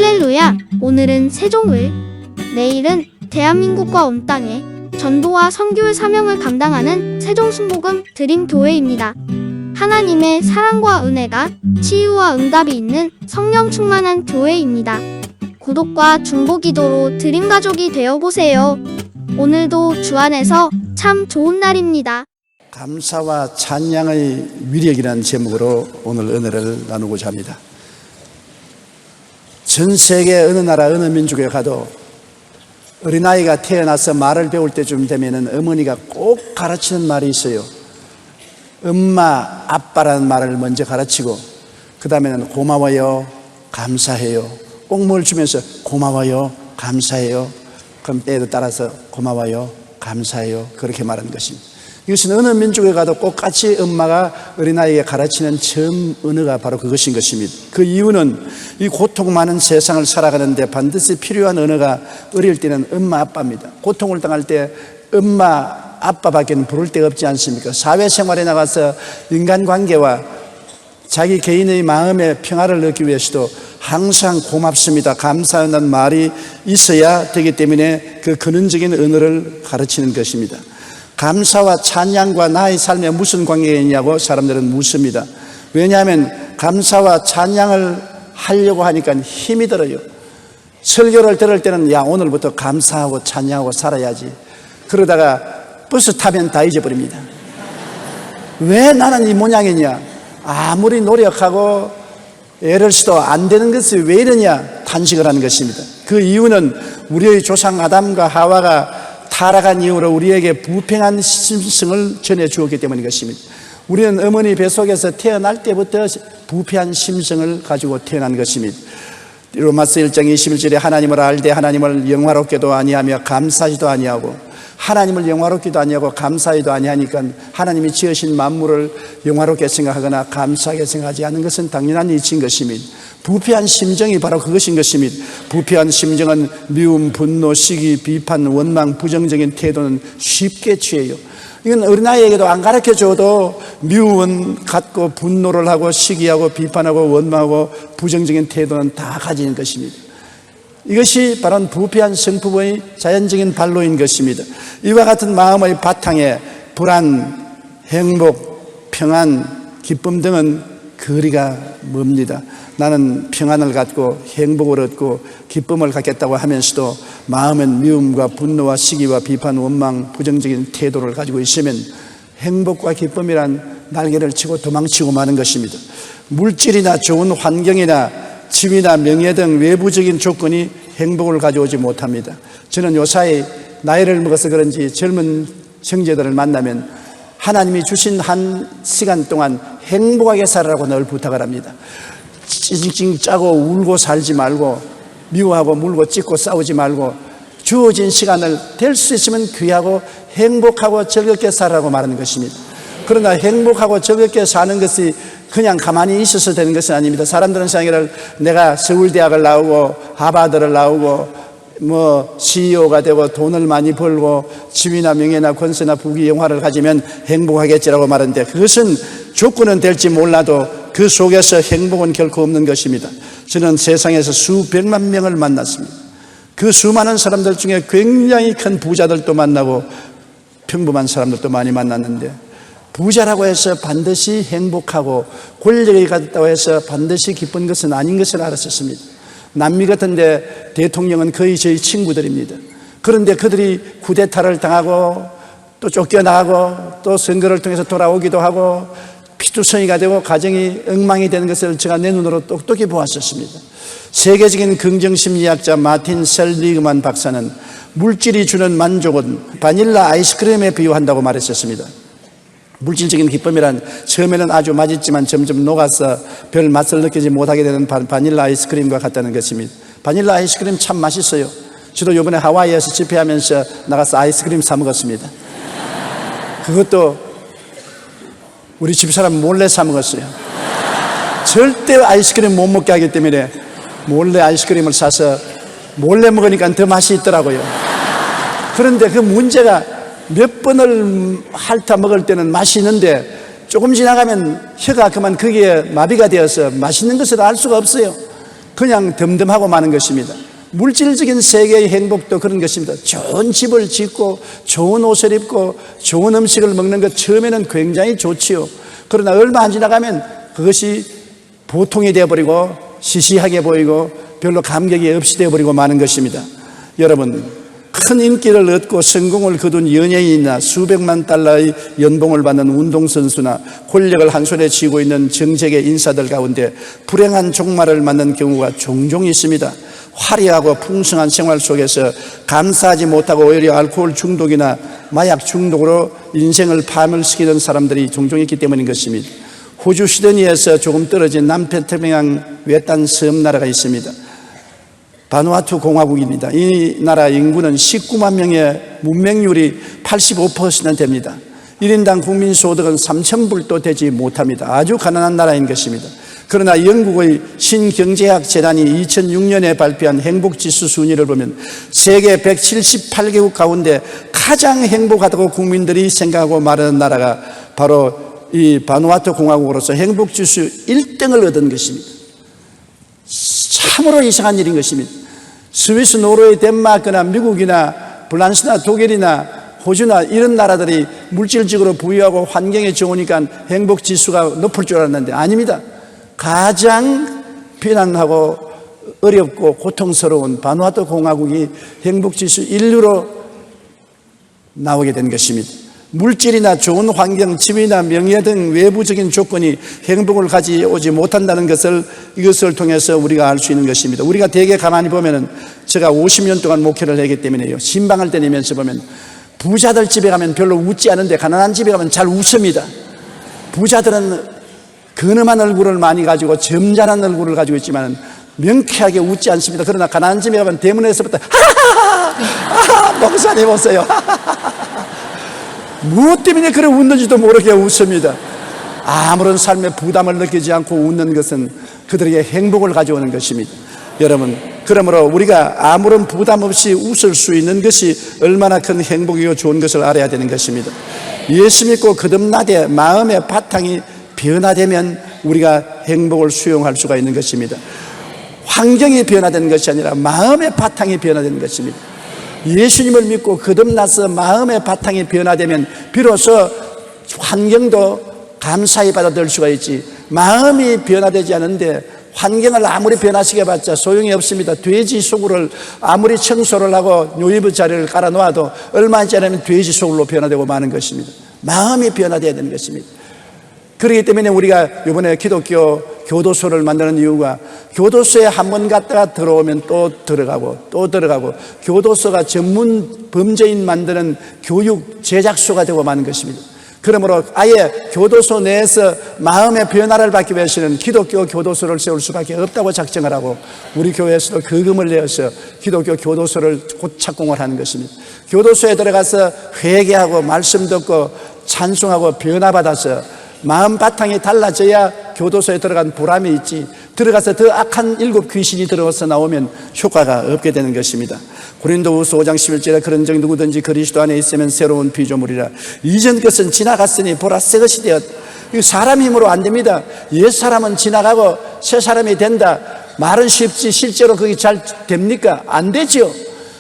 할렐루야! 오늘은 세종을, 내일은 대한민국과 온 땅에 전도와 선교의 사명을 감당하는 세종순복음 드림교회입니다. 하나님의 사랑과 은혜가 치유와 응답이 있는 성령 충만한 교회입니다. 구독과 중보기도로 드림가족이 되어보세요. 오늘도 주 안에서 참 좋은 날입니다. 감사와 찬양의 위력이라는 제목으로 오늘 은혜를 나누고자 합니다. 전 세계 어느 나라 어느 민족에 가도 어린아이가 태어나서 말을 배울 때쯤 되면 어머니가 꼭 가르치는 말이 있어요. 엄마, 아빠라는 말을 먼저 가르치고 그 다음에는 고마워요, 감사해요. 꼭 뭘 주면서 고마워요, 감사해요. 그럼 때에도 따라서 고마워요, 감사해요. 그렇게 말하는 것입니다. 이것은 어느 민족에 가도 똑같이 엄마가 어린아이에게 가르치는 처음 언어가 바로 그것인 것입니다. 그 이유는 이 고통 많은 세상을 살아가는데 반드시 필요한 언어가 어릴 때는 엄마, 아빠입니다. 고통을 당할 때 엄마, 아빠밖에 부를 데가 없지 않습니까? 사회생활에 나가서 인간관계와 자기 개인의 마음의 평화를 얻기 위해서도 항상 고맙습니다, 감사한다는 말이 있어야 되기 때문에 그 근원적인 언어를 가르치는 것입니다. 감사와 찬양과 나의 삶에 무슨 관계가 있냐고 사람들은 묻습니다. 왜냐하면 감사와 찬양을 하려고 하니까 힘이 들어요. 설교를 들을 때는 야, 오늘부터 감사하고 찬양하고 살아야지. 그러다가 버스 타면 다 잊어버립니다. 왜 나는 이 모양이냐? 아무리 노력하고 애를 써도 안 되는 것이 왜 이러냐? 탄식을 하는 것입니다. 그 이유는 우리의 조상 아담과 하와가 타락한 이후로 우리에게 불평한 심성을 전해주었기 때문인 것입니다. 우리는 어머니 뱃속에서 태어날 때부터 부패한 심성을 가지고 태어난 것입니다. 로마서 1장 21절에 하나님을 알되 하나님을 영화롭게도 아니하며 감사하지도 아니하고, 하나님을 영화롭게도 아니하고 감사하지도 아니하니까 하나님이 지으신 만물을 영화롭게 생각하거나 감사하게 생각하지 않는 것은 당연한 이치인 것입니다. 부패한 심정이 바로 그것인 것입니다. 부패한 심정은 미움, 분노, 시기, 비판, 원망, 부정적인 태도는 쉽게 취해요. 이건 어린아이에게도 안 가르쳐줘도 미움은 갖고 분노를 하고 시기하고 비판하고 원망하고 부정적인 태도는 다 가지는 것입니다. 이것이 바로 부패한 성품의 자연적인 발로인 것입니다. 이와 같은 마음의 바탕에 불안, 행복, 평안, 기쁨 등은 거리가 멉니다. 나는 평안을 갖고 행복을 얻고 기쁨을 갖겠다고 하면서도 마음은 미움과 분노와 시기와 비판, 원망, 부정적인 태도를 가지고 있으면 행복과 기쁨이란 날개를 치고 도망치고 마는 것입니다. 물질이나 좋은 환경이나 지위나 명예 등 외부적인 조건이 행복을 가져오지 못합니다. 저는 요사이 나이를 먹어서 그런지 젊은 형제들을 만나면 하나님이 주신 한 시간 동안 행복하게 살아라고 늘 부탁을 합니다. 찡찡 짜고 울고 살지 말고, 미워하고 물고 찢고 싸우지 말고, 주어진 시간을 될 수 있으면 귀하고 행복하고 즐겁게 살아라고 말하는 것입니다. 그러나 행복하고 즐겁게 사는 것이 그냥 가만히 있어서 되는 것은 아닙니다. 사람들은 생각을 내가 서울대학을 나오고 하버드를 나오고 CEO가 되고 돈을 많이 벌고 지위나 명예나 권세나 부귀 영화를 가지면 행복하겠지라고 말하는데, 그것은 조건은 될지 몰라도 그 속에서 행복은 결코 없는 것입니다. 저는 세상에서 수백만 명을 만났습니다. 그 수많은 사람들 중에 굉장히 큰 부자들도 만나고 평범한 사람들도 많이 만났는데, 부자라고 해서 반드시 행복하고 권력이 갖다고 해서 반드시 기쁜 것은 아닌 것을 알았었습니다. 남미 같은데 대통령은 거의 저희 친구들입니다. 그런데 그들이 쿠데타를 당하고 또 쫓겨나가고 또 선거를 통해서 돌아오기도 하고 피투성이가 되고 가정이 엉망이 되는 것을 제가 내 눈으로 똑똑히 보았었습니다. 세계적인 긍정심리학자 마틴 셀리그만 박사는 물질이 주는 만족은 바닐라 아이스크림에 비유한다고 말했었습니다. 물질적인 기쁨이란 처음에는 아주 맛있지만 점점 녹아서 별 맛을 느끼지 못하게 되는 바닐라 아이스크림과 같다는 것입니다. 바닐라 아이스크림 참 맛있어요. 저도 이번에 하와이에서 집회하면서 나가서 아이스크림 사 먹었습니다. 그것도 우리 집사람 몰래 사 먹었어요. 절대 아이스크림 못 먹게 하기 때문에 몰래 아이스크림을 사서 몰래 먹으니까 더 맛이 있더라고요. 그런데 그 문제가 몇 번을 핥아 먹을 때는 맛있는데 조금 지나가면 혀가 그만 거기에 마비가 되어서 맛있는 것을 알 수가 없어요. 그냥 덤덤하고 마는 것입니다. 물질적인 세계의 행복도 그런 것입니다. 좋은 집을 짓고 좋은 옷을 입고 좋은 음식을 먹는 것 처음에는 굉장히 좋지요. 그러나 얼마 안 지나가면 그것이 보통이 되어버리고 시시하게 보이고 별로 감격이 없이 되어버리고 마는 것입니다. 여러분, 큰 인기를 얻고 성공을 거둔 연예인이나 수백만 달러의 연봉을 받는 운동선수나 권력을 한 손에 쥐고 있는 정책의 인사들 가운데 불행한 종말을 맞는 경우가 종종 있습니다. 화려하고 풍성한 생활 속에서 감사하지 못하고 오히려 알코올 중독이나 마약 중독으로 인생을 파멸시키는 사람들이 종종 있기 때문인 것입니다. 호주 시드니에서 조금 떨어진 남태평양 외딴 섬나라가 있습니다. 바누아투 공화국입니다. 이 나라 인구는 19만 명의 문맹률이 85%나 됩니다. 1인당 국민소득은 3,000불도 되지 못합니다. 아주 가난한 나라인 것입니다. 그러나 영국의 신경제학 재단이 2006년에 발표한 행복지수 순위를 보면 세계 178개국 가운데 가장 행복하다고 국민들이 생각하고 말하는 나라가 바로 이 바누아투 공화국으로서 행복지수 1등을 얻은 것입니다. 참으로 이상한 일인 것입니다. 스위스, 노르웨이, 덴마크나 미국이나 프랑스나 독일이나 호주나 이런 나라들이 물질적으로 부유하고 환경이 좋으니까 행복지수가 높을 줄 알았는데 아닙니다. 가장 비난하고 어렵고 고통스러운 바누아투 공화국이 행복지수 1위로 나오게 된 것입니다. 물질이나 좋은 환경, 집이나 명예 등 외부적인 조건이 행복을 가져오지 못한다는 것을 이것을 통해서 우리가 알 수 있는 것입니다. 우리가 대개 가만히 보면은 제가 50년 동안 목회를 하기 때문에요. 신방을 다니면서 보면 부자들 집에 가면 별로 웃지 않은데 가난한 집에 가면 잘 웃습니다. 부자들은 근엄한 얼굴을 많이 가지고 점잖은 얼굴을 가지고 있지만 명쾌하게 웃지 않습니다. 그러나 가난한 집에 가면 대문에서부터 하하하 목사님 오세요. 무엇 때문에 그래 웃는지도 모르게 웃습니다. 아무런 삶의 부담을 느끼지 않고 웃는 것은 그들에게 행복을 가져오는 것입니다. 여러분, 그러므로 우리가 아무런 부담 없이 웃을 수 있는 것이 얼마나 큰 행복이고 좋은 것을 알아야 되는 것입니다. 예수 믿고 거듭나되 마음의 바탕이 변화되면 우리가 행복을 수용할 수가 있는 것입니다. 환경이 변화되는 것이 아니라 마음의 바탕이 변화되는 것입니다. 예수님을 믿고 거듭나서 마음의 바탕이 변화되면 비로소 환경도 감사히 받아들일 수가 있지, 마음이 변화되지 않은데 환경을 아무리 변화시켜봤자 소용이 없습니다. 돼지 소굴을 아무리 청소를 하고 유리부 자리를 깔아 놓아도 얼마 있지 않으면 돼지 소굴로 변화되고 마는 것입니다. 마음이 변화되어야 되는 것입니다. 그렇기 때문에 우리가 이번에 기독교 교도소를 만드는 이유가 교도소에 한 번 갔다가 들어오면 또 들어가고 교도소가 전문 범죄인 만드는 교육 제작소가 되고 마는 것입니다. 그러므로 아예 교도소 내에서 마음의 변화를 받기 위해서는 기독교 교도소를 세울 수밖에 없다고 작정을 하고 우리 교회에서도 거금을 내어서 기독교 교도소를 곧 착공을 하는 것입니다. 교도소에 들어가서 회개하고 말씀 듣고 찬송하고 변화받아서 마음 바탕이 달라져야 교도소에 들어간 보람이 있지, 들어가서 더 악한 7 귀신이 들어와서 나오면 효과가 없게 되는 것입니다. 고린도후서 5장 11절에 그런즉 누구든지 그리스도 안에 있으면 새로운 피조물이라 이전 것은 지나갔으니 보라 새 것이 되었다. 이거 사람 힘으로 안 됩니다. 옛 사람은 지나가고 새 사람이 된다. 말은 쉽지 실제로 그게 잘 됩니까? 안 되죠.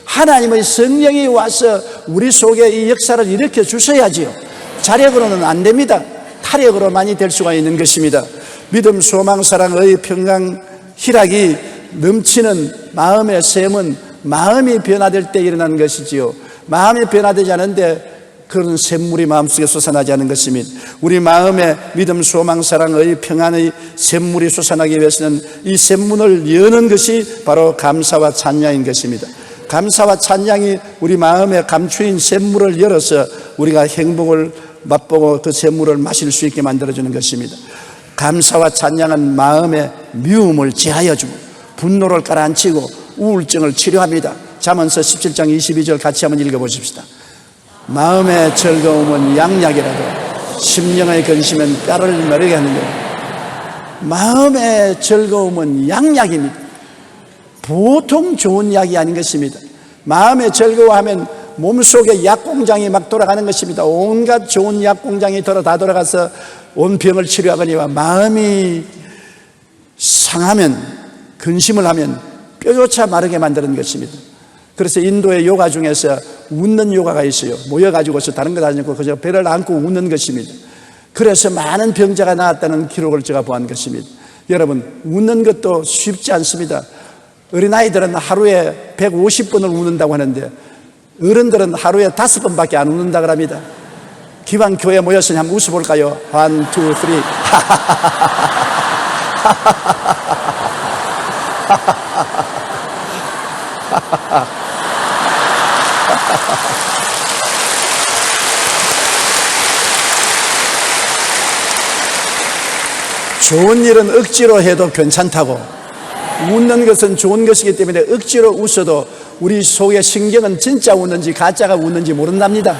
하나님의 성령이 와서 우리 속에 이 역사를 일으켜 주셔야지요. 자력으로는 안 됩니다. 타력으로만이 될 수가 있는 것입니다. 믿음, 소망, 사랑, 의, 평강, 희락이 넘치는 마음의 샘은 마음이 변화될 때 일어나는 것이지요. 마음이 변화되지 않은데 그런 샘물이 마음속에 솟아나지 않은 것입니다. 우리 마음에 믿음, 소망, 사랑, 의, 평안의 샘물이 솟아나기 위해서는 이 샘문을 여는 것이 바로 감사와 찬양인 것입니다. 감사와 찬양이 우리 마음에 감추인 샘물을 열어서 우리가 행복을 맛보고 그 샘물을 마실 수 있게 만들어주는 것입니다. 감사와 찬양은 마음의 미움을 제하여 주고 분노를 가라앉히고 우울증을 치료합니다. 잠언서 17장 22절 같이 한번 읽어보십시다. 마음의 즐거움은 양약이라도 심령의 근심은 뼈를 마르게 하는 것. 마음의 즐거움은 양약입니다. 보통 좋은 약이 아닌 것입니다. 마음의 즐거워하면 몸속에 약공장이 막 돌아가는 것입니다. 온갖 좋은 약공장이 다 돌아가서 온 병을 치료하거니와 마음이 상하면 근심을 하면 뼈조차 마르게 만드는 것입니다. 그래서 인도의 요가 중에서 웃는 요가가 있어요. 모여가지고서 다른 것 아니고 그저 배를 안고 웃는 것입니다. 그래서 많은 병자가 나았다는 기록을 제가 보한 것입니다. 여러분, 웃는 것도 쉽지 않습니다. 어린아이들은 하루에 150번을 웃는다고 하는데 어른들은 하루에 5번밖에 안 웃는다고 합니다. 기왕 교회 모였으니 한번 웃어볼까요? 1, 2, 3. 좋은 일은 억지로 해도 괜찮다고, 웃는 것은 좋은 것이기 때문에 억지로 웃어도 우리 속의 신경은 진짜 웃는지 가짜가 웃는지 모른답니다.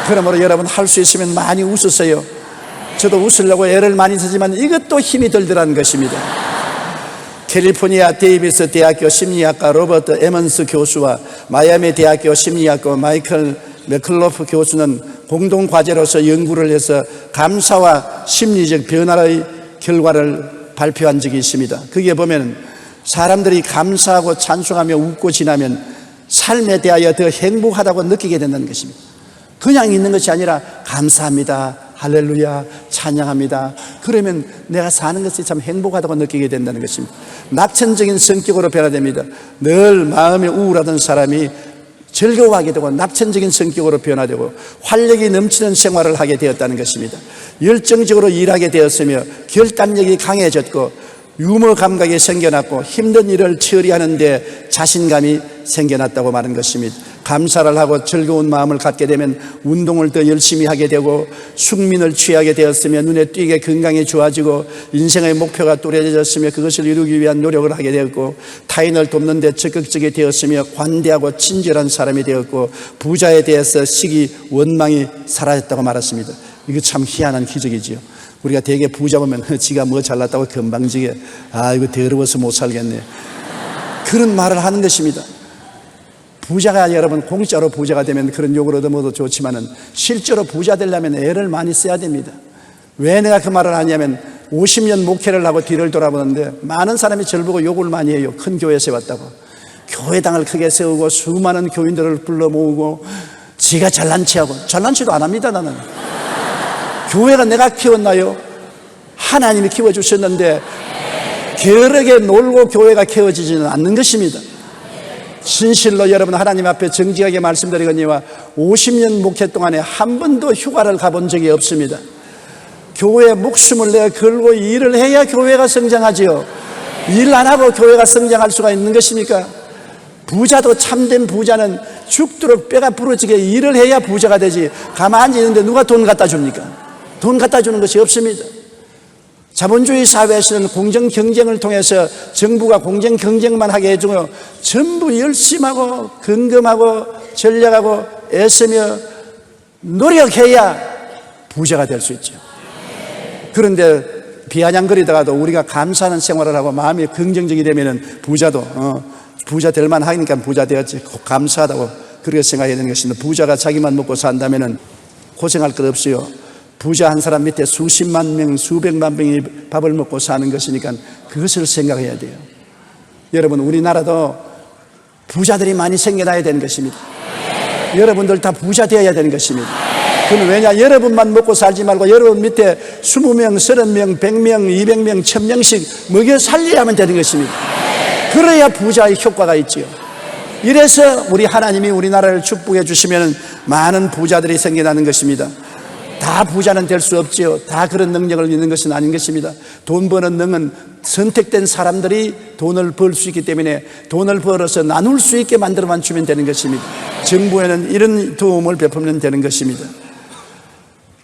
그러므로 여러분, 할 수 있으면 많이 웃으세요. 저도 웃으려고 애를 많이 쓰지만 이것도 힘이 들더라는 것입니다. 캘리포니아 데이비스 대학교 심리학과 로버트 에먼스 교수와 마이애미 대학교 심리학과 마이클 맥클로프 교수는 공동 과제로서 연구를 해서 감사와 심리적 변화의 결과를 발표한 적이 있습니다. 거기에 보면 사람들이 감사하고 찬송하며 웃고 지나면 삶에 대하여 더 행복하다고 느끼게 된다는 것입니다. 그냥 있는 것이 아니라 감사합니다, 할렐루야, 찬양합니다. 그러면 내가 사는 것이 참 행복하다고 느끼게 된다는 것입니다. 낙천적인 성격으로 변화됩니다. 늘 마음이 우울하던 사람이 즐거워하게 되고 낙천적인 성격으로 변화되고 활력이 넘치는 생활을 하게 되었다는 것입니다. 열정적으로 일하게 되었으며 결단력이 강해졌고 유머 감각이 생겨났고 힘든 일을 처리하는 데 자신감이 생겨났다고 말한 것입니다. 감사를 하고 즐거운 마음을 갖게 되면 운동을 더 열심히 하게 되고 숙민을 취하게 되었으며 눈에 띄게 건강이 좋아지고 인생의 목표가 뚜렷해졌으며 그것을 이루기 위한 노력을 하게 되었고 타인을 돕는 데 적극적이 되었으며 관대하고 친절한 사람이 되었고 부자에 대해서 시기 원망이 사라졌다고 말했습니다. 이거 참 희한한 기적이지요. 우리가 되게 부자 보면 지가 뭐 잘났다고 건방지게 이거 더러워서 못 살겠네, 그런 말을 하는 것입니다. 부자가 여러분 공짜로 부자가 되면 그런 욕을 얻어먹어도 좋지만은 실제로 부자 되려면 애를 많이 써야 됩니다. 왜 내가 그 말을 하냐면 50년 목회를 하고 뒤를 돌아보는데 많은 사람이 저를 보고 욕을 많이 해요. 큰 교회 세웠다고. 교회당을 크게 세우고 수많은 교인들을 불러 모으고 지가 잘난 체하고, 잘난 체도 안 합니다. 나는 교회가 내가 키웠나요? 하나님이 키워주셨는데 게으르게 놀고 교회가 키워지지는 않는 것입니다. 진실로 여러분, 하나님 앞에 정직하게 말씀드리거니와 50년 목회 동안에 한 번도 휴가를 가본 적이 없습니다. 교회에 목숨을 내어 걸고 일을 해야 교회가 성장하지요. 일 안 하고 교회가 성장할 수가 있는 것입니까? 부자도, 참된 부자는 죽도록 뼈가 부러지게 일을 해야 부자가 되지, 가만히 있는데 누가 돈 갖다 줍니까? 돈 갖다 주는 것이 없습니다. 자본주의 사회에서는 공정 경쟁을 통해서 정부가 공정 경쟁만 하게 해주고 전부 열심하고 근검하고 전략하고 애쓰며 노력해야 부자가 될 수 있죠. 그런데 비아냥거리다가도 우리가 감사하는 생활을 하고 마음이 긍정적이 되면은 부자도 부자 될 만하니까 부자 되었지, 감사하다고 그렇게 생각해야 되는 것입니다. 부자가 자기만 먹고 산다면은 고생할 것 없어요. 부자 한 사람 밑에 수십만 명, 수백만 명이 밥을 먹고 사는 것이니까 그것을 생각해야 돼요. 여러분, 우리나라도 부자들이 많이 생겨나야 되는 것입니다. 여러분들 다 부자 되어야 되는 것입니다. 그건 왜냐? 여러분만 먹고 살지 말고 여러분 밑에 20명, 30명, 100명, 200명, 1000명씩 먹여 살려야만 되는 것입니다. 그래야 부자의 효과가 있지요. 이래서 우리 하나님이 우리나라를 축복해 주시면 많은 부자들이 생겨나는 것입니다. 다 부자는 될 수 없지요. 다 그런 능력을 있는 것은 아닌 것입니다. 돈 버는 능은 선택된 사람들이 돈을 벌 수 있기 때문에 돈을 벌어서 나눌 수 있게 만들어만 주면 되는 것입니다. 정부에는 이런 도움을 베풀면 되는 것입니다.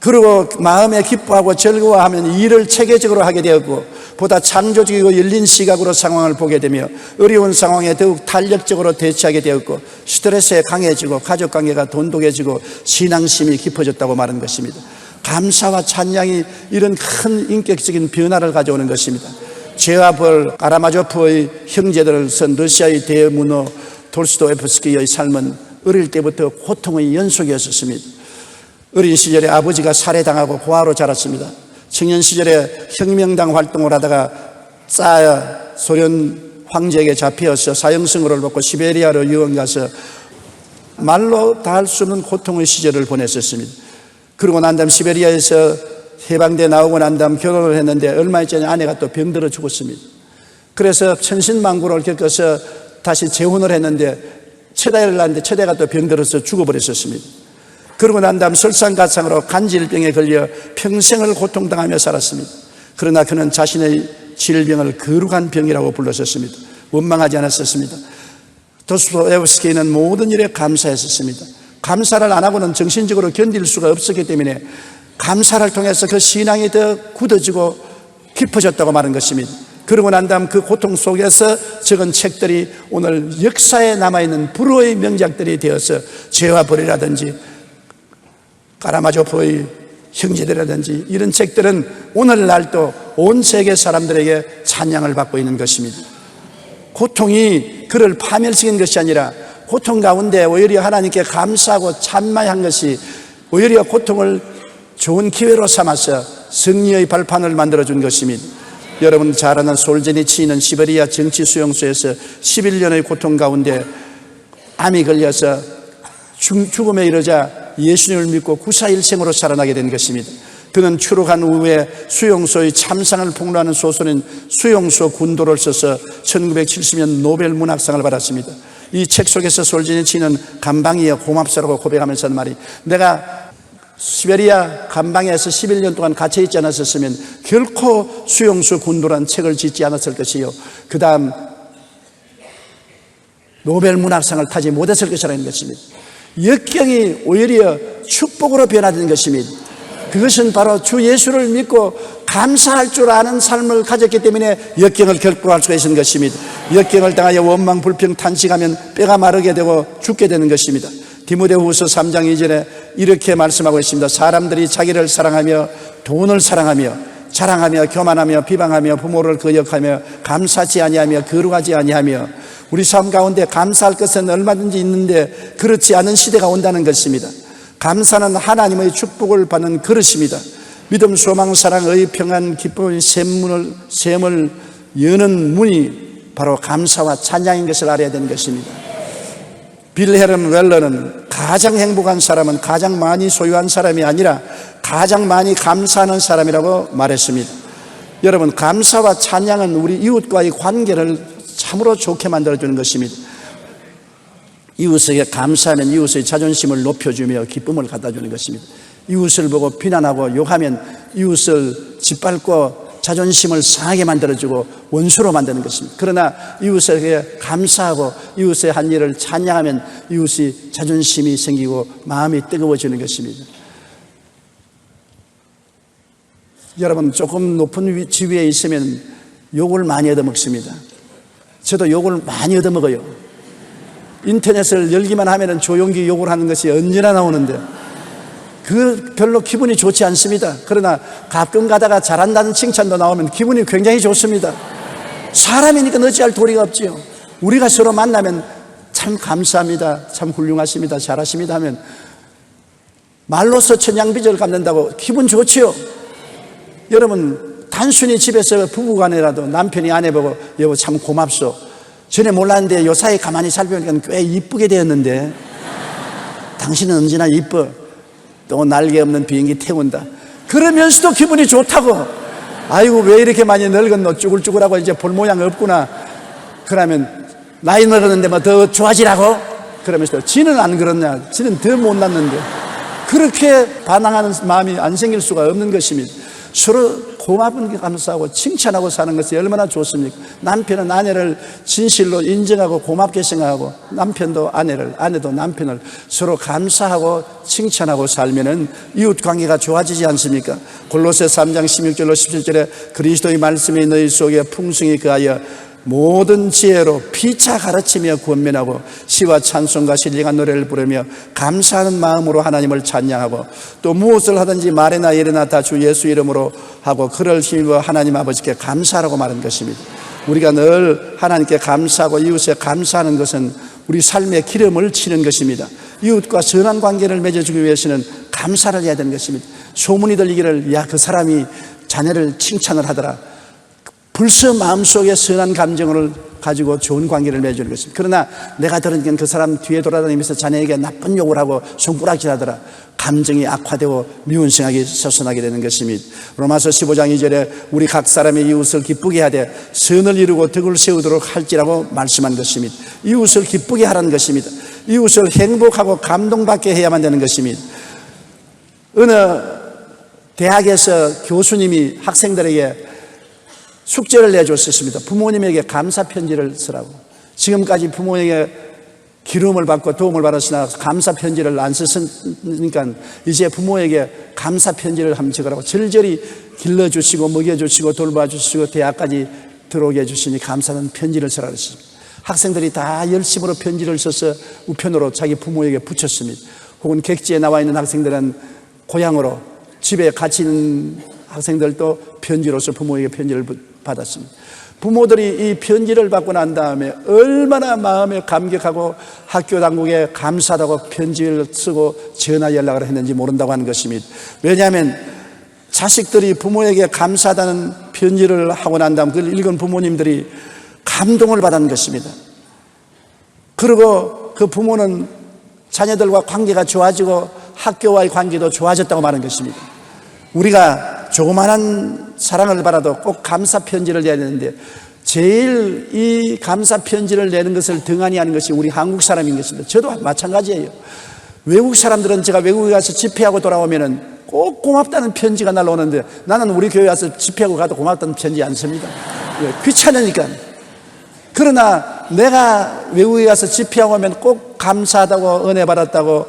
그리고 마음에 기뻐하고 즐거워하면 일을 체계적으로 하게 되었고 보다 창조적이고 열린 시각으로 상황을 보게 되며 어려운 상황에 더욱 탄력적으로 대처하게 되었고 스트레스에 강해지고 가족관계가 돈독해지고 신앙심이 깊어졌다고 말하는 것입니다. 감사와 찬양이 이런 큰 인격적인 변화를 가져오는 것입니다. 죄와 벌, 카라마조프의 형제들을 쓴 러시아의 대문호 돌스토옙스키의 삶은 어릴 때부터 고통의 연속이었습니다. 어린 시절에 아버지가 살해당하고 고아로 자랐습니다. 청년 시절에 혁명당 활동을 하다가 소련 황제에게 잡혀서 사형선고를 받고 시베리아로 유학 가서 말로 다 할 수 없는 고통의 시절을 보냈었습니다. 그러고 난 다음 시베리아에서 해방돼 나오고 난 다음 결혼을 했는데 얼마 있지 않냐 아내가 또 병들어 죽었습니다. 그래서 천신만고를 겪어서 다시 재혼을 했는데 첫아이를 낳았는데 첫아이가 또 병들어서 죽어버렸었습니다. 그러고 난 다음 설상가상으로 간질병에 걸려 평생을 고통당하며 살았습니다. 그러나 그는 자신의 질병을 거룩한 병이라고 불렀었습니다. 원망하지 않았었습니다. 도스토옙스키는 모든 일에 감사했었습니다. 감사를 안 하고는 정신적으로 견딜 수가 없었기 때문에 감사를 통해서 그 신앙이 더 굳어지고 깊어졌다고 말한 것입니다. 그러고 난 다음 그 고통 속에서 적은 책들이 오늘 역사에 남아있는 불후의 명작들이 되어서 죄와 벌이라든지 카라마조프의 형제들이라든지 이런 책들은 오늘날도 온 세계 사람들에게 찬양을 받고 있는 것입니다. 고통이 그를 파멸시킨 것이 아니라 고통 가운데 오히려 하나님께 감사하고 찬양한 것이 오히려 고통을 좋은 기회로 삼아서 승리의 발판을 만들어준 것입니다. 여러분 잘 아는 솔제니치는 시베리아 정치 수용소에서 11년의 고통 가운데 암이 걸려서 죽음에 이르자 예수님을 믿고 구사일생으로 살아나게 된 것입니다. 그는 추록한 후에 수용소의 참상을 폭로하는 소설인 수용소 군도를 써서 1970년 노벨 문학상을 받았습니다. 이 책 속에서 솔제니치는 감방이여 고맙소라고 고백하면서 하는 말이, 내가 시베리아 감방에서 11년 동안 갇혀 있지 않았었으면 결코 수용소 군도란 책을 짓지 않았을 것이요, 그 다음 노벨 문학상을 타지 못했을 것이라는 것입니다. 역경이 오히려 축복으로 변화된 것입니다. 그것은 바로 주 예수를 믿고 감사할 줄 아는 삶을 가졌기 때문에 역경을 극복할 수가 있는 것입니다. 역경을 당하여 원망, 불평, 탄식하면 뼈가 마르게 되고 죽게 되는 것입니다. 디모데후서 3장 2절에 이렇게 말씀하고 있습니다. 사람들이 자기를 사랑하며 돈을 사랑하며 자랑하며 교만하며 비방하며 부모를 거역하며 감사치 아니하며 거룩하지 아니하며, 우리 삶 가운데 감사할 것은 얼마든지 있는데 그렇지 않은 시대가 온다는 것입니다. 감사는 하나님의 축복을 받는 그릇입니다. 믿음, 소망, 사랑, 의, 평안, 기쁨의 샘을 여는 문이 바로 감사와 찬양인 것을 알아야 되는 것입니다. 빌헬름 웰러는 가장 행복한 사람은 가장 많이 소유한 사람이 아니라 가장 많이 감사하는 사람이라고 말했습니다. 여러분, 감사와 찬양은 우리 이웃과의 관계를 참으로 좋게 만들어주는 것입니다. 이웃에게 감사하면 이웃의 자존심을 높여주며 기쁨을 갖다주는 것입니다. 이웃을 보고 비난하고 욕하면 이웃을 짓밟고 자존심을 상하게 만들어주고 원수로 만드는 것입니다. 그러나 이웃에게 감사하고 이웃의 한 일을 찬양하면 이웃이 자존심이 생기고 마음이 뜨거워지는 것입니다. 여러분, 조금 높은 지위에 있으면 욕을 많이 얻어먹습니다. 저도 욕을 많이 얻어먹어요. 인터넷을 열기만 하면 조용기 욕을 하는 것이 언제나 나오는데 그 별로 기분이 좋지 않습니다. 그러나 가끔 가다가 잘한다는 칭찬도 나오면 기분이 굉장히 좋습니다. 사람이니까 어찌할 도리가 없지요. 우리가 서로 만나면 참 감사합니다, 참 훌륭하십니다, 잘하십니다 하면 말로서 천냥빚을 갚는다고 기분 좋지요. 여러분, 단순히 집에서 부부간에라도 남편이 아내 보고 여보 참 고맙소, 전에 몰랐는데 요사이 가만히 살펴보니까 꽤 이쁘게 되었는데 당신은 언제나 이뻐, 또 날개 없는 비행기 태운다, 그러면서도 기분이 좋다고. 아이고 왜 이렇게 많이 늙었노, 쭈글쭈글하고 이제 볼 모양 없구나. 그러면 나이 늙었는데 뭐 더 좋아지라고? 그러면서 지는 안 그렇냐, 지는 더 못났는데. 그렇게 반항하는 마음이 안 생길 수가 없는 것입니다. 서로 고마운 게 감사하고 칭찬하고 사는 것이 얼마나 좋습니까? 남편은 아내를 진실로 인정하고 고맙게 생각하고 남편도 아내를, 아내도 남편을 서로 감사하고 칭찬하고 살면은 이웃 관계가 좋아지지 않습니까? 골로새 3장 16절로 17절에 그리스도의 말씀이 너희 속에 풍성히 거하여 모든 지혜로 피차 가르치며 권면하고 시와 찬송과 신령한 노래를 부르며 감사하는 마음으로 하나님을 찬양하고 또 무엇을 하든지 말이나 일이나 다 주 예수 이름으로 하고 그를 힘입어 하나님 아버지께 감사하라고 말한 것입니다. 우리가 늘 하나님께 감사하고 이웃에 감사하는 것은 우리 삶의 기름을 치는 것입니다. 이웃과 선한 관계를 맺어주기 위해서는 감사를 해야 되는 것입니다. 소문이 들리기를 야 그 사람이 자네를 칭찬을 하더라, 벌써 마음속에 선한 감정을 가지고 좋은 관계를 맺어주는 것입니다. 그러나 내가 들으니까 그 사람 뒤에 돌아다니면서 자네에게 나쁜 욕을 하고 손가락질하더라. 감정이 악화되고 미운 생각이 솟아나게 되는 것입니다. 로마서 15장 2절에 우리 각 사람의 이웃을 기쁘게 하되 선을 이루고 덕을 세우도록 할지라고 말씀한 것입니다. 이웃을 기쁘게 하라는 것입니다. 이웃을 행복하고 감동받게 해야만 되는 것입니다. 어느 대학에서 교수님이 학생들에게 숙제를 내줬었습니다. 부모님에게 감사 편지를 쓰라고. 지금까지 부모에게 기름을 받고 도움을 받았으나 감사 편지를 안 썼으니까 이제 부모에게 감사 편지를 한번 적으라고. 절절히 길러주시고 먹여주시고 돌봐주시고 대학까지 들어오게 해주시니 감사하는 편지를 쓰라고 했습니다. 학생들이 다 열심으로 편지를 써서 우편으로 자기 부모에게 붙였습니다. 혹은 객지에 나와 있는 학생들은 고향으로 집에 같이 있는 학생들도 편지로서 부모에게 편지를 받았습니다. 부모들이 이 편지를 받고 난 다음에 얼마나 마음에 감격하고 학교 당국에 감사하다고 편지를 쓰고 전화 연락을 했는지 모른다고 하는 것입니다. 왜냐하면 자식들이 부모에게 감사하다는 편지를 하고 난 다음 그걸 읽은 부모님들이 감동을 받은 것입니다. 그리고 그 부모는 자녀들과 관계가 좋아지고 학교와의 관계도 좋아졌다고 말하는 것입니다. 우리가 조그마한 사랑을 받아도 꼭 감사 편지를 내야 되는데 제일 이 감사 편지를 내는 것을 등한히 하는 것이 우리 한국 사람인 것입니다. 저도 마찬가지예요. 외국 사람들은 제가 외국에 가서 집회하고 돌아오면은 꼭 고맙다는 편지가 날라오는데 나는 우리 교회 와서 집회하고 가도 고맙다는 편지 안 씁니다. 귀찮으니까. 그러나 내가 외국에 가서 집회하고 오면 꼭 감사하다고 은혜 받았다고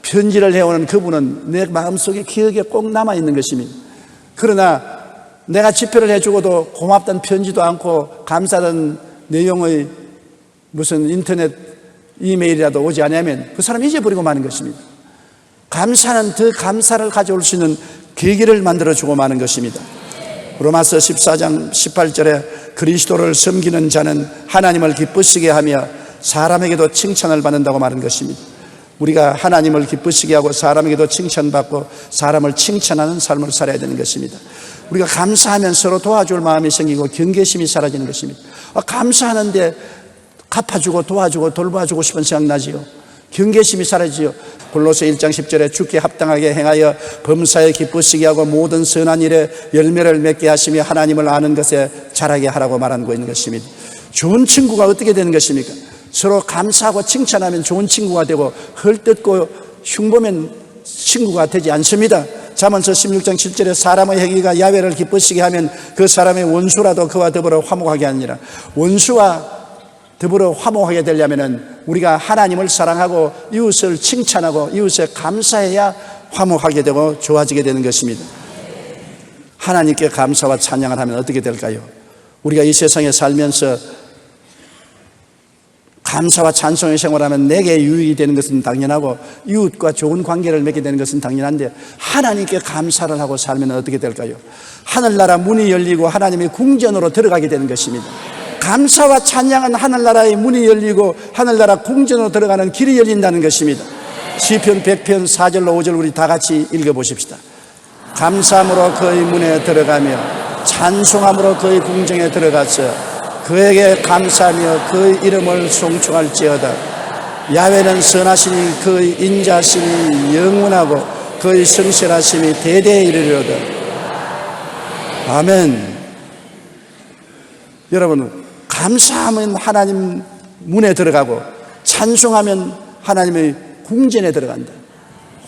편지를 해오는 그분은 내 마음속에 기억에 꼭 남아있는 것입니다. 그러나 내가 집회를 해주고도 고맙다는 편지도 않고 감사하다는 내용의 무슨 인터넷 이메일이라도 오지 않으면 그 사람이 잊어버리고 마는 것입니다. 감사는 더 감사를 가져올 수 있는 계기를 만들어주고 마는 것입니다. 로마서 14장 18절에 그리스도를 섬기는 자는 하나님을 기쁘시게 하며 사람에게도 칭찬을 받는다고 말한 것입니다. 우리가 하나님을 기쁘시게 하고 사람에게도 칭찬받고 사람을 칭찬하는 삶을 살아야 되는 것입니다. 우리가 감사하면 서로 도와줄 마음이 생기고 경계심이 사라지는 것입니다. 감사하는데 갚아주고 도와주고 돌봐주고 싶은 생각 나지요. 경계심이 사라지요. 골로새 1장 10절에 주께 합당하게 행하여 범사에 기쁘시게 하고 모든 선한 일에 열매를 맺게 하시며 하나님을 아는 것에 자라게 하라고 말하고 있는 것입니다. 좋은 친구가 어떻게 되는 것입니까? 서로 감사하고 칭찬하면 좋은 친구가 되고 헐뜯고 흉보면 친구가 되지 않습니다. 잠언서 16장 7절에 사람의 행위가 야훼를 기쁘시게 하면 그 사람의 원수라도 그와 더불어 화목하게 하니라. 원수와 더불어 화목하게 되려면 우리가 하나님을 사랑하고 이웃을 칭찬하고 이웃에 감사해야 화목하게 되고 좋아지게 되는 것입니다. 하나님께 감사와 찬양을 하면 어떻게 될까요? 우리가 이 세상에 살면서 감사와 찬송의 생활하면 내게 유익이 되는 것은 당연하고 이웃과 좋은 관계를 맺게 되는 것은 당연한데 하나님께 감사를 하고 살면 어떻게 될까요? 하늘나라 문이 열리고 하나님의 궁전으로 들어가게 되는 것입니다. 감사와 찬양은 하늘나라의 문이 열리고 하늘나라 궁전으로 들어가는 길이 열린다는 것입니다. 시편 100편 4절로 5절 우리 다 같이 읽어보십시다. 감사함으로 그의 문에 들어가며 찬송함으로 그의 궁정에 들어가서 그에게 감사하며 그의 이름을 송축할지어다. 야훼는 선하시니 그의 인자심이 영원하고 그의 성실하심이 대대에 이르리로다. 아멘. 여러분, 감사하면 하나님 문에 들어가고 찬송하면 하나님의 궁전에 들어간다.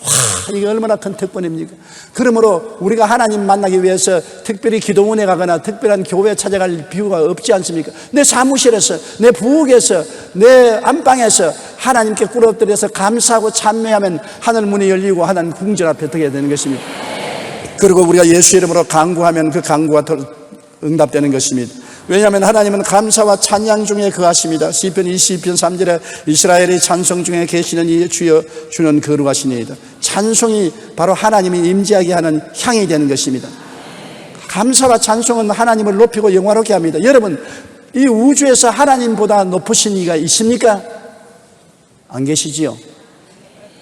와, 이게 얼마나 큰 특권입니까? 그러므로 우리가 하나님 만나기 위해서 특별히 기도원에 가거나 특별한 교회 찾아갈 비유가 없지 않습니까? 내 사무실에서, 내 부엌에서, 내 안방에서 하나님께 꿇어 엎드려서 감사하고 찬미하면 하늘 문이 열리고 하나님 궁전 앞에 서게 되는 것입니다. 그리고 우리가 예수 이름으로 간구하면 그 간구가 응답되는 것입니다. 왜냐하면 하나님은 감사와 찬양 중에 거하십니다. 시편 22편 3절에 이스라엘의 찬송 중에 계시는 이 주여 주는 거룩하시니이다. 찬송이 바로 하나님이 임재하게 하는 향이 되는 것입니다. 감사와 찬송은 하나님을 높이고 영화롭게 합니다. 여러분, 이 우주에서 하나님보다 높으신 이가 있습니까? 안 계시지요.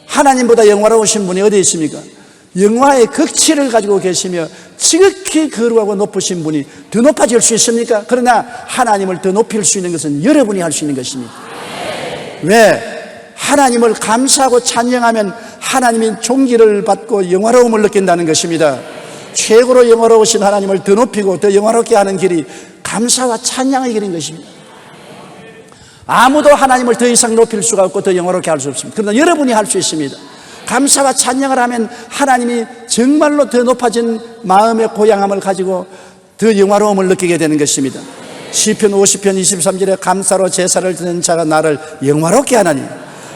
하나님보다 영화로우신 분이 어디 있습니까? 영화의 극치를 가지고 계시며 지극히 거룩하고 높으신 분이 더 높아질 수 있습니까? 그러나 하나님을 더 높일 수 있는 것은 여러분이 할 수 있는 것입니다. 왜? 하나님을 감사하고 찬양하면 하나님이 존귀를 받고 영화로움을 느낀다는 것입니다. 최고로 영화로우신 하나님을 더 높이고 더 영화롭게 하는 길이 감사와 찬양의 길인 것입니다. 아무도 하나님을 더 이상 높일 수가 없고 더 영화롭게 할 수 없습니다. 그러나 여러분이 할 수 있습니다. 감사와 찬양을 하면 하나님이 정말로 더 높아진 마음의 고향함을 가지고 더 영화로움을 느끼게 되는 것입니다. 시편 50편 23절에 감사로 제사를 드리는 자가 나를 영화롭게 하나니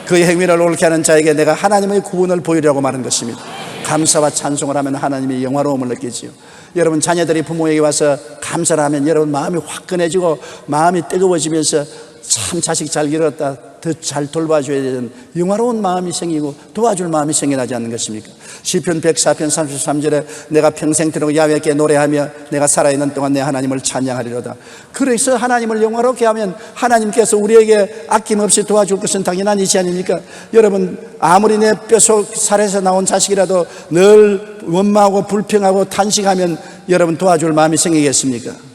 그의 행위를 옳게 하는 자에게 내가 하나님의 구원을 보이려고 말한 것입니다. 감사와 찬송을 하면 하나님이 영화로움을 느끼지요. 여러분 자녀들이 부모에게 와서 감사를 하면 여러분 마음이 화끈해지고 마음이 뜨거워지면서 참 자식 잘 기르었다, 더 잘 돌봐줘야 되는 영화로운 마음이 생기고 도와줄 마음이 생겨나지 않는 것입니까? 시편 104편 33절에 내가 평생토록 야훼께 노래하며 내가 살아있는 동안 내 하나님을 찬양하리로다. 그래서 하나님을 영화롭게 하면 하나님께서 우리에게 아낌없이 도와줄 것은 당연한 이치 아닙니까? 여러분 아무리 내 뼛속 살에서 나온 자식이라도 늘 원망하고 불평하고 탄식하면 여러분 도와줄 마음이 생기겠습니까?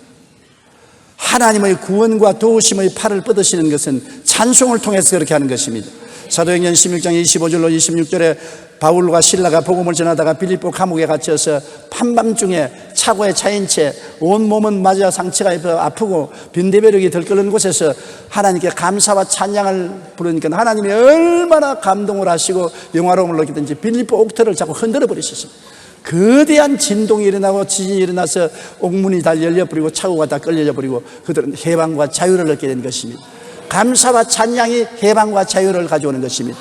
하나님의 구원과 도우심의 팔을 뻗으시는 것은 찬송을 통해서 그렇게 하는 것입니다. 사도행전 16장 25절로 26절에 바울과 실라가 복음을 전하다가 빌립보 감옥에 갇혀서 한밤중에 차고에 차인 채 온몸은 맞아 상처가 입어 아프고 빈대벼룩이 들끓는 곳에서 하나님께 감사와 찬양을 부르니까 하나님이 얼마나 감동을 하시고 영화로움을 느끼든지 빌립보 옥터를 자꾸 흔들어 버리셨습니다. 거대한 진동이 일어나고 지진이 일어나서 옥문이 다 열려버리고 차고가 다 끌려버리고 그들은 해방과 자유를 얻게 된 것입니다. 감사와 찬양이 해방과 자유를 가져오는 것입니다.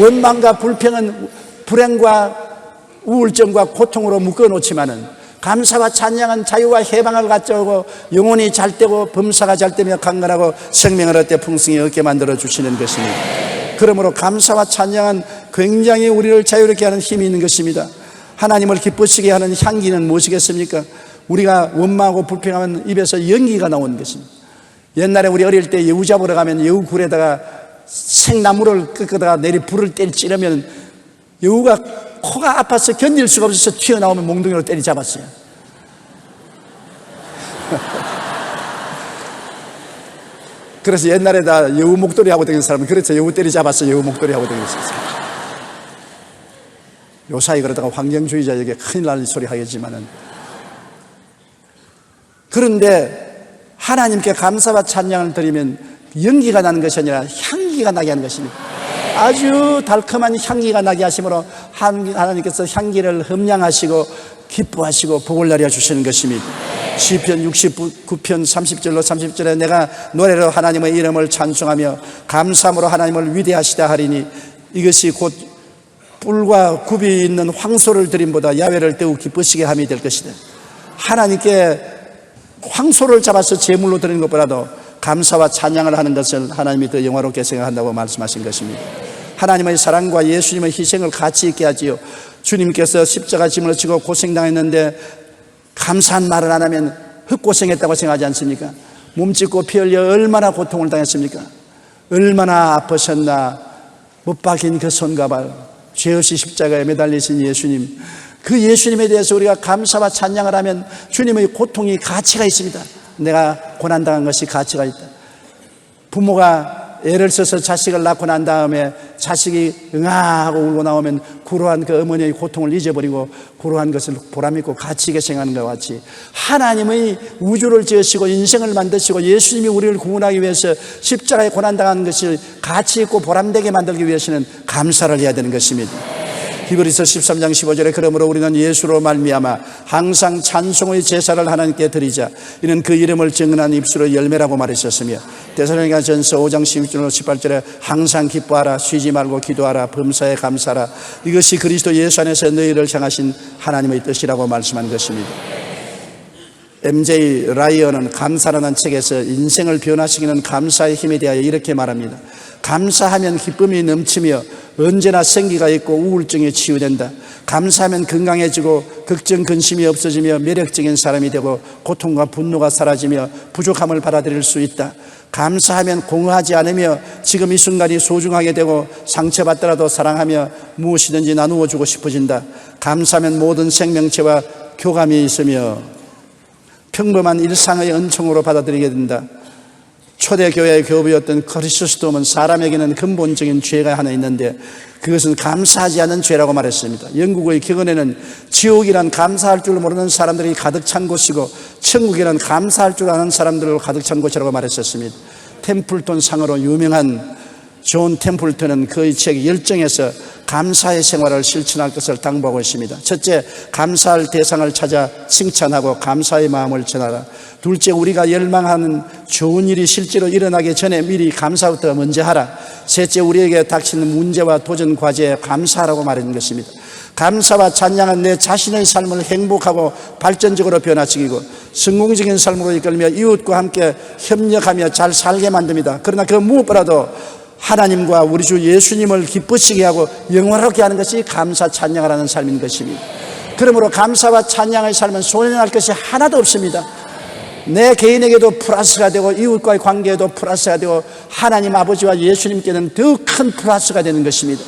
원망과 불평은 불행과 우울증과 고통으로 묶어놓지만은 감사와 찬양은 자유와 해방을 가져오고 영혼이 잘 되고 범사가 잘 되며 강건하고 생명을 얻되 풍성히 얻게 만들어 주시는 것입니다. 그러므로 감사와 찬양은 굉장히 우리를 자유롭게 하는 힘이 있는 것입니다. 하나님을 기쁘시게 하는 향기는 무엇이겠습니까? 우리가 원망하고 불평하면 입에서 연기가 나오는 것입니다. 옛날에 우리 어릴 때 여우 잡으러 가면 여우 굴에다가 생나무를 끄다가 내리 불을 찌르면 여우가 코가 아파서 견딜 수가 없어서 튀어나오면 몽둥이로 때리 잡았어요. 그래서 옛날에 다 여우 목도리 하고 다니는 사람은 그래서 여우 때리 잡았어 여우 목도리 하고 다녔었어요. 요사이 그러다가 환경주의자에게 큰일 날 소리 하겠지만은 그런데 하나님께 감사와 찬양을 드리면 연기가 나는 것이 아니라 향기가 나게 하는 것입니다. 아주 달콤한 향기가 나게 하심으로 하나님께서 향기를 흠량하시고 기뻐하시고 복을 내려 주시는 것입니다. 시편 69편 30절로 30절에 내가 노래로 하나님의 이름을 찬송하며 감사함으로 하나님을 위대하시다 하리니 이것이 곧 뿔과 굽이 있는 황소를 드림보다 야훼를 더욱 기쁘시게 함이 될 것이다. 하나님께 황소를 잡아서 제물로 드리는 것보다도 감사와 찬양을 하는 것을 하나님이 더 영화롭게 생각한다고 말씀하신 것입니다. 하나님의 사랑과 예수님의 희생을 가치 있게 하지요. 주님께서 십자가 짐을 지고 고생당했는데 감사한 말을 안 하면 흑고생했다고 생각하지 않습니까? 몸짓고 피 흘려 얼마나 고통을 당했습니까? 얼마나 아프셨나. 못 박힌 그 손과 발, 죄 없이 십자가에 매달리신 예수님, 그 예수님에 대해서 우리가 감사와 찬양을 하면 주님의 고통이 가치가 있습니다. 내가 고난당한 것이 가치가 있다. 부모가 애를 써서 자식을 낳고 난 다음에 자식이 응아하고 울고 나오면 고루한 그 어머니의 고통을 잊어버리고 고루한 것을 보람있고 가치 있게 생각하는 것과 같이 하나님의 우주를 지으시고 인생을 만드시고 예수님이 우리를 구원하기 위해서 십자가에 고난당하는 것을 가치 있고 보람되게 만들기 위해서는 감사를 해야 되는 것입니다. 히브리서 13장 15절에 그러므로 우리는 예수로 말미암아 항상 찬송의 제사를 하나님께 드리자. 이는 그 이름을 증언한 입술의 열매라고 말했었으며 데살로니가전서 5장 16절로 18절에 항상 기뻐하라, 쉬지 말고 기도하라, 범사에 감사하라. 이것이 그리스도 예수 안에서 너희를 향하신 하나님의 뜻이라고 말씀한 것입니다. MJ 라이언은 감사라는 책에서 인생을 변화시키는 감사의 힘에 대하여 이렇게 말합니다. 감사하면 기쁨이 넘치며 언제나 생기가 있고 우울증이 치유된다. 감사하면 건강해지고 걱정 근심이 없어지며 매력적인 사람이 되고 고통과 분노가 사라지며 부족함을 받아들일 수 있다. 감사하면 공허하지 않으며 지금 이 순간이 소중하게 되고 상처받더라도 사랑하며 무엇이든지 나누어 주고 싶어진다. 감사하면 모든 생명체와 교감이 있으며 평범한 일상의 은총으로 받아들이게 된다. 초대교회의 교부였던 크리스토스톰은 사람에게는 근본적인 죄가 하나 있는데 그것은 감사하지 않는 죄라고 말했습니다. 영국의 격언에는 지옥이란 감사할 줄 모르는 사람들이 가득 찬 곳이고 천국이란 감사할 줄 아는 사람들로 가득 찬 곳이라고 말했었습니다. 템플턴 상으로 유명한 존 템플턴은 그의 책 열정에서 감사의 생활을 실천할 것을 당부하고 있습니다. 첫째, 감사할 대상을 찾아 칭찬하고 감사의 마음을 전하라. 둘째, 우리가 열망하는 좋은 일이 실제로 일어나기 전에 미리 감사부터 먼저 하라. 셋째, 우리에게 닥치는 문제와 도전 과제에 감사하라고 말하는 것입니다. 감사와 찬양은 내 자신의 삶을 행복하고 발전적으로 변화시키고 성공적인 삶으로 이끌며 이웃과 함께 협력하며 잘 살게 만듭니다. 그러나 그 무엇보다도 하나님과 우리 주 예수님을 기쁘시게 하고 영원하게 하는 것이 감사 찬양을 하는 삶인 것입니다. 그러므로 감사와 찬양의 삶은 손해날 것이 하나도 없습니다. 내 개인에게도 플러스가 되고 이웃과의 관계에도 플러스가 되고 하나님 아버지와 예수님께는 더 큰 플러스가 되는 것입니다.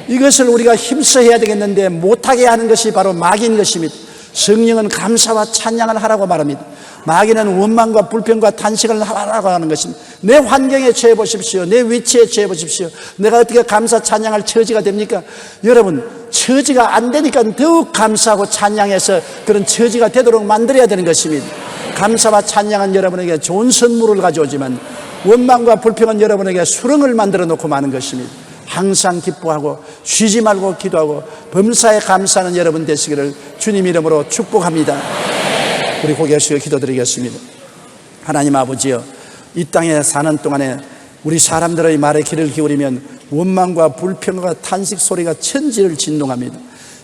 이것을 우리가 힘써 해야 되겠는데 못하게 하는 것이 바로 마귀인 것입니다. 성령은 감사와 찬양을 하라고 말합니다. 마귀는 원망과 불평과 탄식을 하라고 하는 것입니다. 내 환경에 처해 보십시오. 내 위치에 처해 보십시오. 내가 어떻게 감사 찬양할 처지가 됩니까? 여러분, 처지가 안 되니까 더욱 감사하고 찬양해서 그런 처지가 되도록 만들어야 되는 것입니다. 감사와 찬양은 여러분에게 좋은 선물을 가져오지만 원망과 불평은 여러분에게 수렁을 만들어 놓고 마는 것입니다. 항상 기뻐하고 쉬지 말고 기도하고 범사에 감사하는 여러분 되시기를 주님 이름으로 축복합니다. 우리 고개 숙여 기도드리겠습니다. 하나님 아버지여, 이 땅에 사는 동안에 우리 사람들의 말에 귀를 기울이면 원망과 불평과 탄식 소리가 천지를 진동합니다.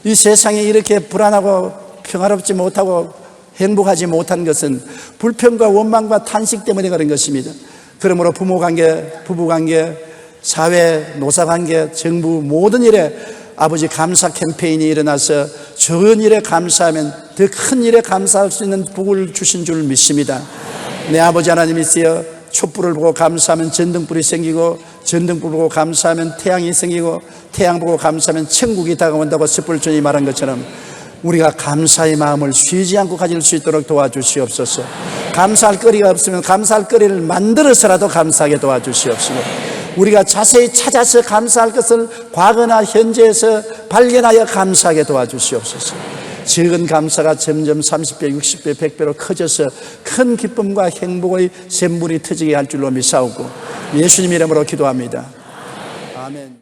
이 세상에 이렇게 불안하고 평화롭지 못하고 행복하지 못한 것은 불평과 원망과 탄식 때문에 그런 것입니다. 그러므로 부모관계, 부부관계, 사회, 노사관계, 정부 모든 일에 아버지 감사 캠페인이 일어나서 적은 일에 감사하면 더 큰 일에 감사할 수 있는 복을 주신 줄 믿습니다. 내 아버지 하나님이시여, 촛불을 보고 감사하면 전등불이 생기고 전등불 보고 감사하면 태양이 생기고 태양 보고 감사하면 천국이 다가온다고 섣불전이 말한 것처럼 우리가 감사의 마음을 쉬지 않고 가질 수 있도록 도와주시옵소서. 감사할 거리가 없으면 감사할 거리를 만들어서라도 감사하게 도와주시옵소서. 우리가 자세히 찾아서 감사할 것을 과거나 현재에서 발견하여 감사하게 도와주시옵소서. 적은 감사가 점점 30배, 60배, 100배로 커져서 큰 기쁨과 행복의 샘물이 터지게 할 줄로 믿사오고 예수님 이름으로 기도합니다. 아멘.